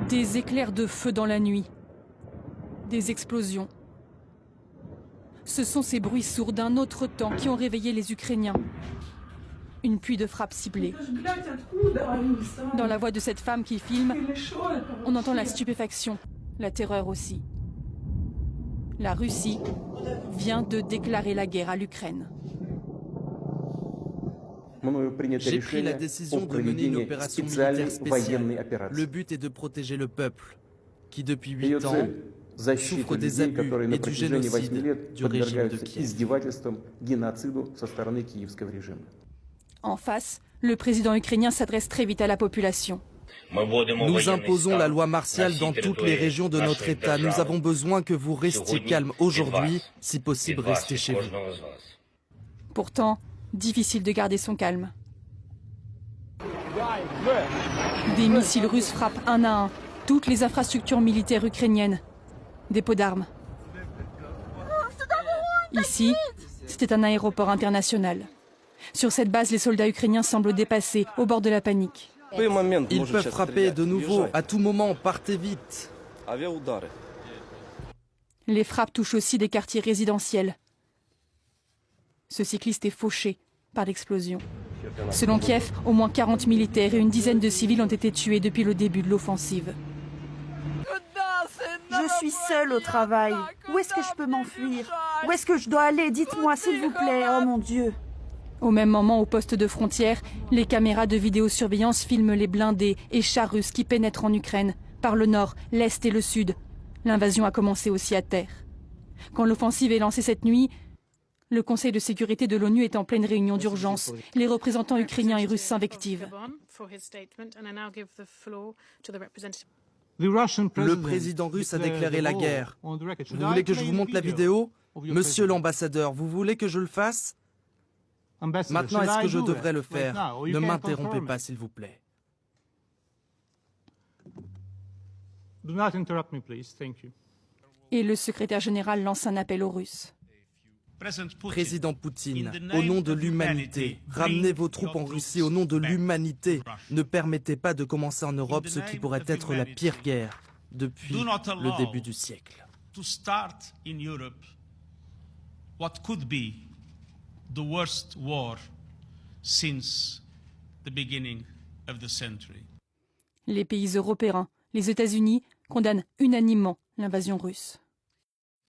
Des éclairs de feu dans la nuit. Des explosions. Ce sont ces bruits sourds d'un autre temps qui ont réveillé les Ukrainiens. Une pluie de frappes ciblées. Dans la voix de cette femme qui filme, on entend la stupéfaction, la terreur aussi. La Russie vient de déclarer la guerre à l'Ukraine. J'ai pris la décision de mener une opération militaire spéciale. Le but est de protéger le peuple, qui depuis 8 ans souffre des abus et du génocide du régime de Kiev. En face, le président ukrainien s'adresse très vite à la population. Nous imposons la loi martiale dans toutes les régions de notre État. Nous avons besoin que vous restiez calme aujourd'hui, si possible restez chez vous. Pourtant, difficile de garder son calme. Des missiles russes frappent un à un toutes les infrastructures militaires ukrainiennes. Dépôts d'armes. Ici, c'était un aéroport international. Sur cette base, les soldats ukrainiens semblent dépassés, au bord de la panique. Ils peuvent frapper de nouveau, à tout moment, partez vite. Les frappes touchent aussi des quartiers résidentiels. Ce cycliste est fauché par l'explosion. Selon Kiev, au moins 40 militaires et une dizaine de civils ont été tués depuis le début de l'offensive. Je suis seule au travail. Où est-ce que je peux m'enfuir? Où est-ce que je dois aller? Dites-moi, s'il vous plaît. Oh mon Dieu. Au même moment, au poste de frontière, les caméras de vidéosurveillance filment les blindés et chars russes qui pénètrent en Ukraine, par le nord, l'est et le sud. L'invasion a commencé aussi à terre. Quand l'offensive est lancée cette nuit, le Conseil de sécurité de l'ONU est en pleine réunion d'urgence. Les représentants ukrainiens et russes s'invectivent. Le président russe a déclaré la guerre. Vous voulez que je vous montre la vidéo? Monsieur l'ambassadeur, vous voulez que je le fasse? Maintenant, est-ce que je devrais le faire? Ne m'interrompez pas, s'il vous plaît. Et le secrétaire général lance un appel aux Russes. Président Poutine, au nom de l'humanité, ramenez vos troupes en Russie au nom de l'humanité. Ne permettez pas de commencer en Europe ce qui pourrait être la pire guerre depuis le début du siècle. The worst war since the beginning of the century. Les pays européens, les États-Unis condamnent unanimement l'invasion russe.